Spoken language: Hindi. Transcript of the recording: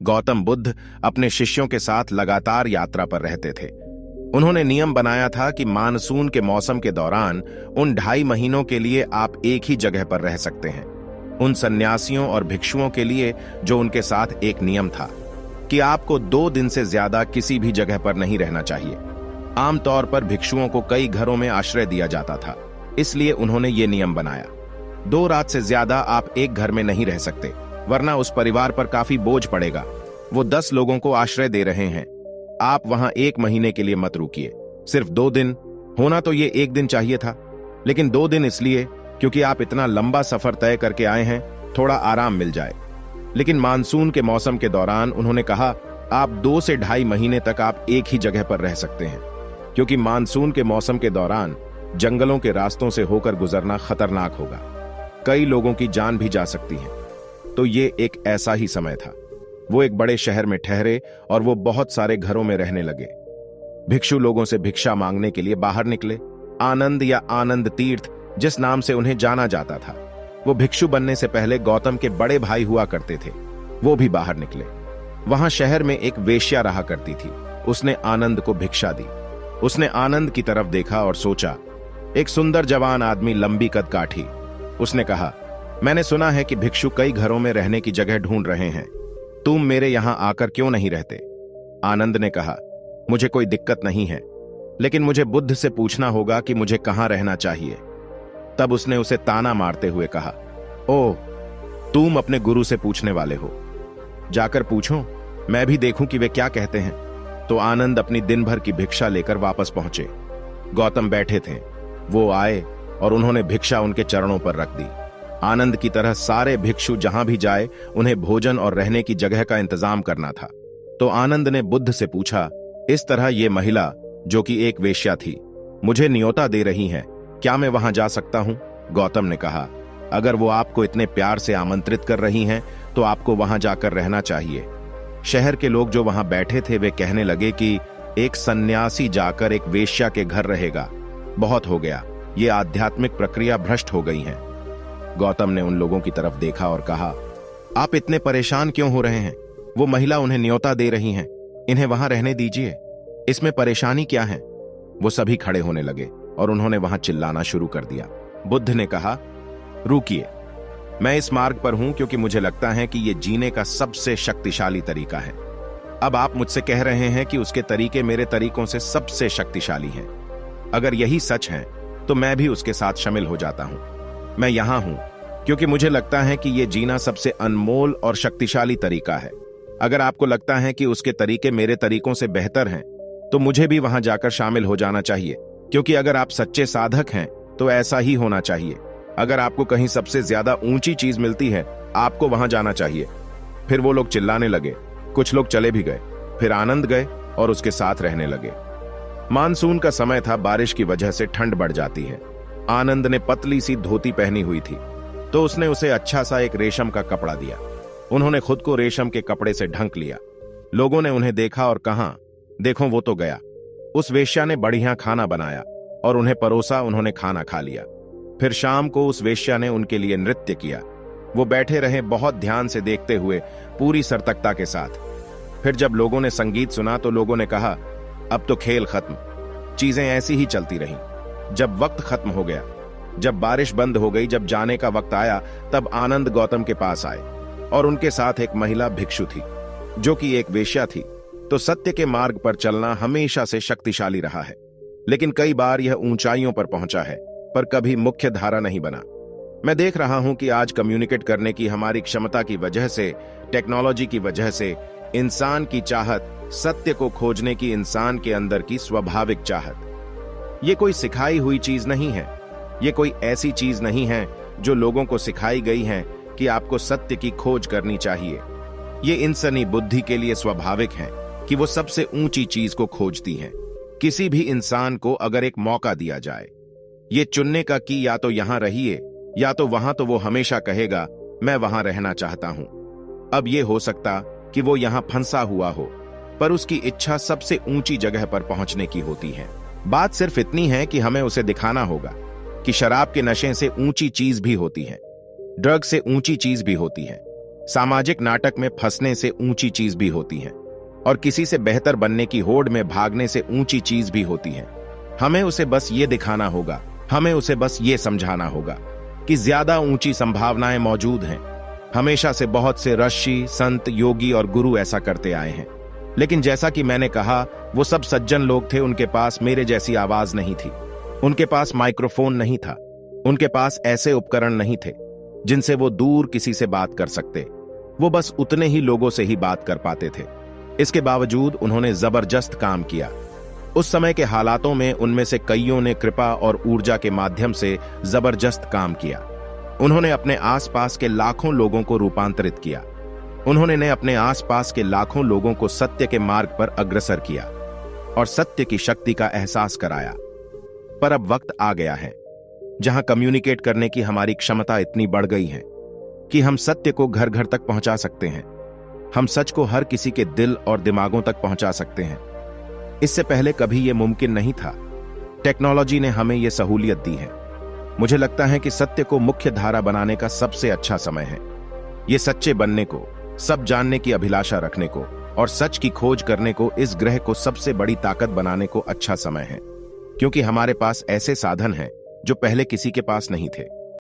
गौतम बुद्ध अपने शिष्यों के साथ लगातार यात्रा पर रहते थे। उन्होंने नियम बनाया था कि मानसून के मौसम के दौरान उन 2.5 महीनों के लिए आप एक ही जगह पर रह सकते हैं। उन सन्यासियों और भिक्षुओं के लिए जो उनके साथ एक नियम था कि आपको 2 दिन से ज्यादा किसी भी जगह पर नहीं रहना चाहिए। आमतौर पर भिक्षुओं को कई घरों में आश्रय दिया जाता था, इसलिए उन्होंने ये नियम बनाया। 2 रात से ज्यादा आप एक घर में नहीं रह सकते, वरना उस परिवार पर काफी बोझ पड़ेगा। वो 10 लोगों को आश्रय दे रहे हैं, आप वहां 1 महीने के लिए मत रुकिए। सिर्फ 2 दिन, होना तो ये 1 दिन चाहिए था, लेकिन 2 दिन इसलिए क्योंकि आप इतना लंबा सफर तय करके आए हैं, थोड़ा आराम मिल जाए। लेकिन मानसून के मौसम के दौरान उन्होंने कहा आप 2 से 2.5 महीने तक आप एक ही जगह पर रह सकते हैं, क्योंकि मानसून के मौसम के दौरान जंगलों के रास्तों से होकर गुजरना खतरनाक होगा, कई लोगों की जान भी जा सकती है। तो ये एक ऐसा ही समय था। वो एक बड़े शहर में ठहरे और वो बहुत सारे घरों में रहने लगे। भिक्षु लोगों से भिक्षा मांगने के लिए बाहर निकले। आनंद या आनंद तीर्थ जिस नाम से उन्हें जाना जाता था, वो भिक्षु बनने से पहले गौतम के बड़े भाई हुआ करते थे, वो भी बाहर निकले। वहां शहर में एक वेश्या रहा करती थी, उसने आनंद को भिक्षा दी। उसने आनंद की तरफ देखा और सोचा, एक सुंदर जवान आदमी, लंबी कद काठी। उसने कहा, मैंने सुना है कि भिक्षु कई घरों में रहने की जगह ढूंढ रहे हैं, तुम मेरे यहां आकर क्यों नहीं रहते? आनंद ने कहा, मुझे कोई दिक्कत नहीं है, लेकिन मुझे बुद्ध से पूछना होगा कि मुझे कहां रहना चाहिए। तब उसने उसे ताना मारते हुए कहा, ओह, तुम अपने गुरु से पूछने वाले हो, जाकर पूछो, मैं भी देखूं कि वे क्या कहते हैं। तो आनंद अपनी दिन भर की भिक्षा लेकर वापस पहुंचे। गौतम बैठे थे, वो आए और उन्होंने भिक्षा उनके चरणों पर रख दी। आनंद की तरह सारे भिक्षु जहां भी जाए उन्हें भोजन और रहने की जगह का इंतजाम करना था। तो आनंद ने बुद्ध से पूछा, इस तरह ये महिला जो कि एक वेश्या थी मुझे न्योता दे रही है, क्या मैं वहां जा सकता हूं? गौतम ने कहा, अगर वो आपको इतने प्यार से आमंत्रित कर रही हैं तो आपको वहां जाकर रहना चाहिए। शहर के लोग जो वहां बैठे थे वे कहने लगे कि एक सन्यासी जाकर एक वेश्या के घर रहेगा, बहुत हो गया, ये आध्यात्मिक प्रक्रिया भ्रष्ट हो गई है। गौतम ने उन लोगों की तरफ देखा और कहा, आप इतने परेशान क्यों हो रहे हैं? वो महिला उन्हें न्योता दे रही हैं, इन्हें वहां रहने दीजिए, इसमें परेशानी क्या है? वो सभी खड़े होने लगे और उन्होंने वहां चिल्लाना शुरू कर दिया। बुद्ध ने कहा, रुकिए, मैं इस मार्ग पर हूं क्योंकि मुझे लगता है कि यह जीने का सबसे शक्तिशाली तरीका है। अब आप मुझसे कह रहे हैं कि उसके तरीके मेरे तरीकों से सबसे शक्तिशाली हैं। अगर यही सच है तो मैं भी उसके साथ शामिल हो जाता हूं। मैं यहां हूं क्योंकि मुझे लगता है कि यह जीना सबसे अनमोल और शक्तिशाली तरीका है। अगर आपको लगता है कि उसके तरीके मेरे तरीकों से बेहतर हैं, तो मुझे भी वहां जाकर शामिल हो जाना चाहिए, क्योंकि अगर आप सच्चे साधक हैं तो ऐसा ही होना चाहिए। अगर आपको कहीं सबसे ज्यादा ऊंची चीज मिलती है, आपको वहां जाना चाहिए। फिर वो लोग चिल्लाने लगे, कुछ लोग चले भी गए, फिर आनंद गए और उसके साथ रहने लगे। मानसून का समय था, बारिश की वजह से ठंड बढ़ जाती है। आनंद ने पतली सी धोती पहनी हुई थी, तो उसने उसे अच्छा सा एक रेशम का कपड़ा दिया। उन्होंने खुद को रेशम के कपड़े से ढंक लिया। लोगों ने उन्हें देखा और कहा, देखो वो तो गया। उस वेश्या ने बढ़िया खाना बनाया और उन्हें परोसा, उन्होंने खाना खा लिया। फिर शाम को उस वेश्या ने उनके लिए नृत्य किया। वो बैठे रहे बहुत ध्यान से देखते हुए, पूरी सतर्कता के साथ। फिर जब लोगों ने संगीत सुना तो लोगों ने कहा, अब तो खेल खत्म। चीजें ऐसी ही चलती रहीं। जब वक्त खत्म हो गया, जब बारिश बंद हो गई, जब जाने का वक्त आया, तब आनंद गौतम के पास आए और उनके साथ एक महिला भिक्षु थी जो कि एक वेश्या थी। तो सत्य के मार्ग पर चलना हमेशा से शक्तिशाली रहा है, लेकिन कई बार यह ऊंचाइयों पर पहुंचा है, पर कभी मुख्य धारा नहीं बना। मैं देख रहा हूं कि आज कम्युनिकेट करने की हमारी क्षमता की वजह से, टेक्नोलॉजी की वजह से, इंसान की चाहत, सत्य को खोजने की इंसान के अंदर की स्वाभाविक चाहत, ये कोई सिखाई हुई चीज नहीं है। ये कोई ऐसी चीज नहीं है जो लोगों को सिखाई गई है कि आपको सत्य की खोज करनी चाहिए। ये इंसानी बुद्धि के लिए स्वाभाविक है कि वो सबसे ऊंची चीज को खोजती है। किसी भी इंसान को अगर एक मौका दिया जाए ये चुनने का कि या तो यहां रहिए या तो वहां, तो वो हमेशा कहेगा मैं वहां रहना चाहता हूं। अब ये हो सकता कि वो यहां फंसा हुआ हो, पर उसकी इच्छा सबसे ऊंची जगह पर पहुंचने की होती है। बात सिर्फ इतनी है कि हमें उसे दिखाना होगा कि शराब के नशे से ऊंची चीज भी होती है, ड्रग से ऊंची चीज भी होती है, सामाजिक नाटक में फंसने से ऊंची चीज भी होती है और किसी से बेहतर बनने की होड़ में भागने से ऊंची चीज भी होती है। हमें उसे बस ये दिखाना होगा, हमें उसे बस ये समझाना होगा कि ज्यादा ऊंची संभावनाएं मौजूद हैं। हमेशा से बहुत से ऋषि, संत, योगी और गुरु ऐसा करते आए हैं, लेकिन जैसा कि मैंने कहा, वो सब सज्जन लोग थे। उनके पास मेरे जैसी आवाज नहीं थी, उनके पास माइक्रोफोन नहीं था, उनके पास ऐसे उपकरण नहीं थे जिनसे वो दूर किसी से बात कर सकते। वो बस उतने ही लोगों से ही बात कर पाते थे। इसके बावजूद उन्होंने जबरदस्त काम किया। उस समय के हालातों में उनमें से कईयों ने कृपा और ऊर्जा के माध्यम से जबरदस्त काम किया। उन्होंने अपने आसपास के लाखों लोगों को रूपांतरित किया। उन्होंने अपने आसपास के लाखों लोगों को सत्य के मार्ग पर अग्रसर किया और सत्य की शक्ति का एहसास कराया। पर अब वक्त आ गया है जहां कम्युनिकेट करने की हमारी क्षमता इतनी बढ़ गई है कि हम सत्य को घर घर तक पहुंचा सकते हैं। हम सच को हर किसी के दिल और दिमागों तक पहुंचा सकते हैं। इससे पहले कभी यह मुमकिन नहीं था। टेक्नोलॉजी ने हमें यह सहूलियत दी है। मुझे लगता है कि सत्य को मुख्य धारा बनाने का सबसे अच्छा समय है। यह सच्चे बनने को, सब जानने की अभिलाषा रखने को और सच की खोज करने को, इस ग्रह को सबसे बड़ी ताकत बनाने को अच्छा समय है, क्योंकि हमारे पास ऐसे साधन हैं जो पहले किसी के पास नहीं थे।